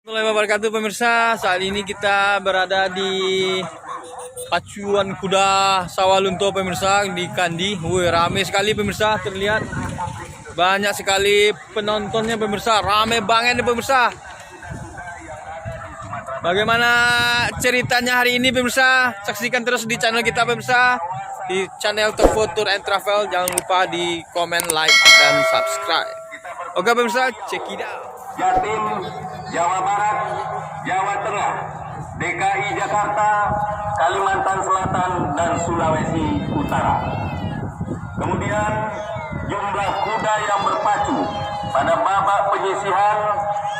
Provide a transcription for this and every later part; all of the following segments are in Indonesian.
Assalamualaikum wabarakatuh pemirsa. Saat ini kita berada di pacuan kuda Sawalunto pemirsa di Kandi. Wih, rame sekali pemirsa, terlihat banyak sekali penontonnya pemirsa. Rame banget nih pemirsa. Bagaimana ceritanya hari ini pemirsa? Saksikan terus di channel kita pemirsa, di channel Toko Tour and Travel. Jangan lupa di komen, like, dan subscribe. Oke pemirsa, check it out. Jatim, Jawa Barat, Jawa Tengah, DKI Jakarta, Kalimantan Selatan, dan Sulawesi Utara. Kemudian jumlah kuda yang berpacu pada babak penyisihan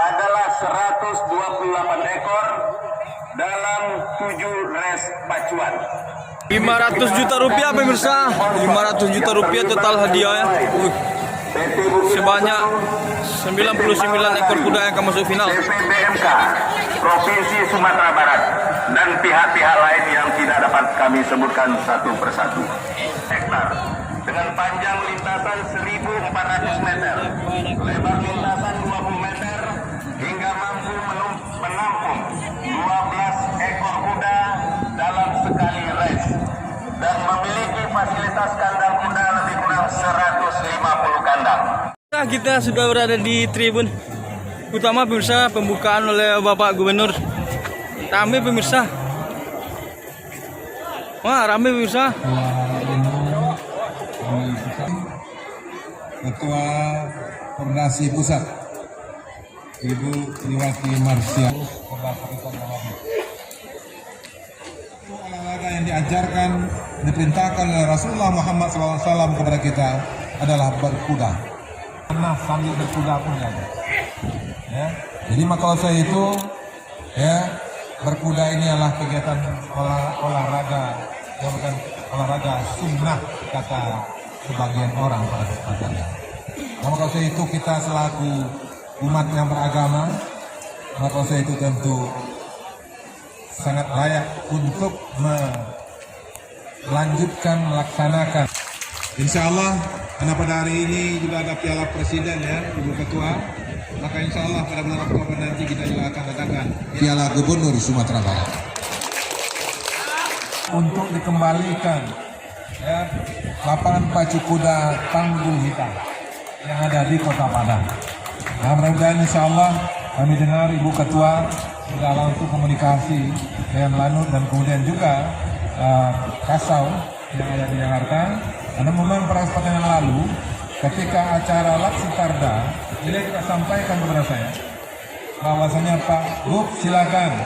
adalah 128 ekor dalam 7 res pacuan. 500 juta rupiah pemirsa, 500 juta rupiah total hadiah ya. Sebanyak 99 ekor kuda yang akan masuk final. BMK Provinsi Sumatera Barat dan pihak-pihak lain yang tidak dapat kami sebutkan satu persatu. Hektar dengan panjang lintasan 1.400 meter, lebar lintasan 20 meter, hingga mampu menampung 12 ekor kuda dalam sekali race dan memiliki fasilitas kandang kuda lebih kurang 150 kandang. Kita sudah berada di tribun utama pemirsa, pembukaan oleh Bapak Gubernur. Rame pemirsa. Wah, rame pemirsa. Ketua Koordinasi Pusat Ibu Triwati Marsya. Olahraga yang diajarkan, diperintahkan oleh Rasulullah Muhammad SAW kepada kita adalah berkuda. Pernah sambil berkuda pun ada. Ya. Jadi maka saya itu ya, berkuda ini adalah kegiatan olahraga yang bukan olahraga sunnah kata sebagian orang pada kesempatannya. Maka saya itu kita selaku umat yang beragama, maka saya itu tentu sangat layak untuk melanjutkan melaksanakan. Insya Allah karena pada hari ini juga ada Piala Presiden ya, Ibu Ketua. Maka insya Allah pada bulan Oktober nanti kita juga akan adakan Piala Gubernur Sumatera Barat. Untuk dikembalikan ya, lapangan pacu kuda Tanggul Hitam yang ada di Kota Padang. Nah, mudah-mudahan insya Allah kami dengar Ibu Ketua sudah langsung komunikasi dengan Lanut dan kemudian juga Kasau yang ada di Jakarta. Karena memang pada kesempatan yang lalu ketika acara Laksitarda ini kita sampaikan kepada saya bahwasanya Pak Gub silakan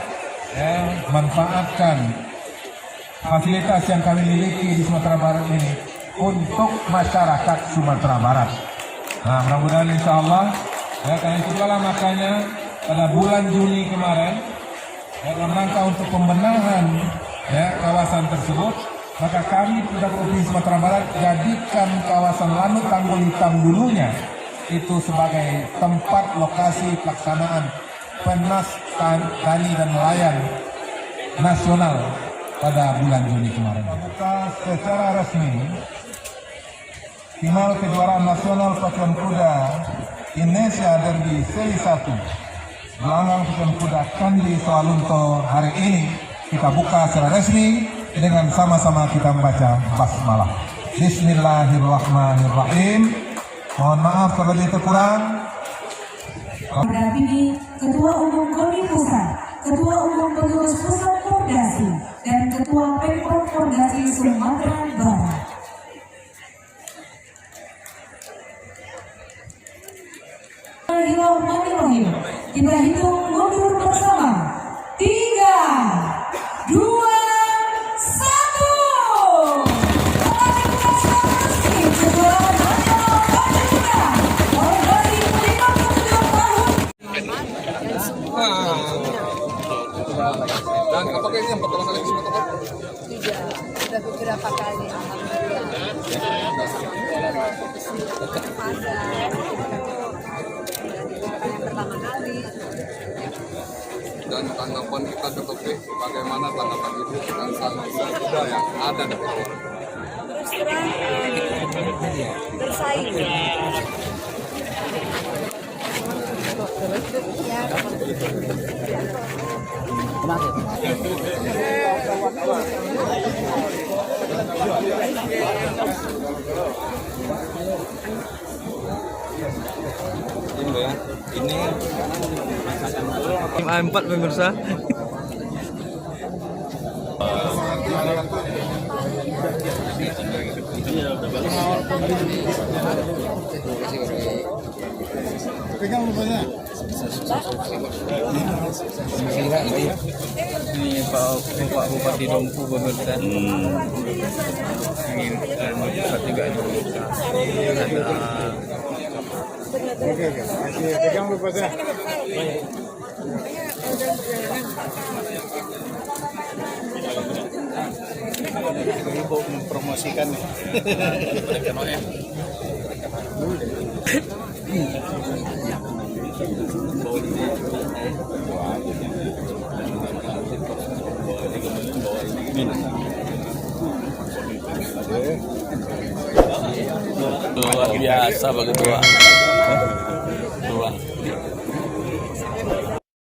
ya, manfaatkan fasilitas yang kami miliki di Sumatera Barat ini untuk masyarakat Sumatera Barat. Nah, mudah-mudahan insya Allah ya, karena itulah makanya pada bulan Juni kemarin ya, dalam rangka untuk pembenahan ya, kawasan tersebut, maka kami pada Provinsi Sumatera Barat jadikan kawasan Lanut Tanggul Hitam dulunya itu sebagai tempat lokasi pelaksanaan Penas Tani dan Nelayan Nasional pada bulan Juni kemarin. Kita secara resmi final kejuaraan nasional pacuan kuda Indonesia Derby Seri 1 gelanggang pacuan kuda Kandi Sawalunto hari ini kita buka secara resmi dengan sama-sama kita membaca basmalah. Bismillahirrahmanirrahim. Mohon maaf kalau lebih kurang. Mendampingi Ketua Umum KONI Pusat, Ketua Umum Pengurus Pusat Koordinasi, dan Ketua Pemprov Koordinasi Sumatera Barat. Bismillahirrahmanirrahim. Kita hitung mundur bersama. 3, 2, 1. Dan apakah ini yang pertama kali di Sumatera Barat? Tidak, sudah beberapa kali yang pertama kali. Dan tanggapan kita DPP, bagaimana tanggapan Ibu tentang kuda yang ada di DPP? Terus terang bersaing. Ya. Tim A4 pemirsa. Ini Pak Bupati Dompu pemirsa. Ini pusat juga itu pemirsa. Mempromosikan luar biasa Pak Ketua.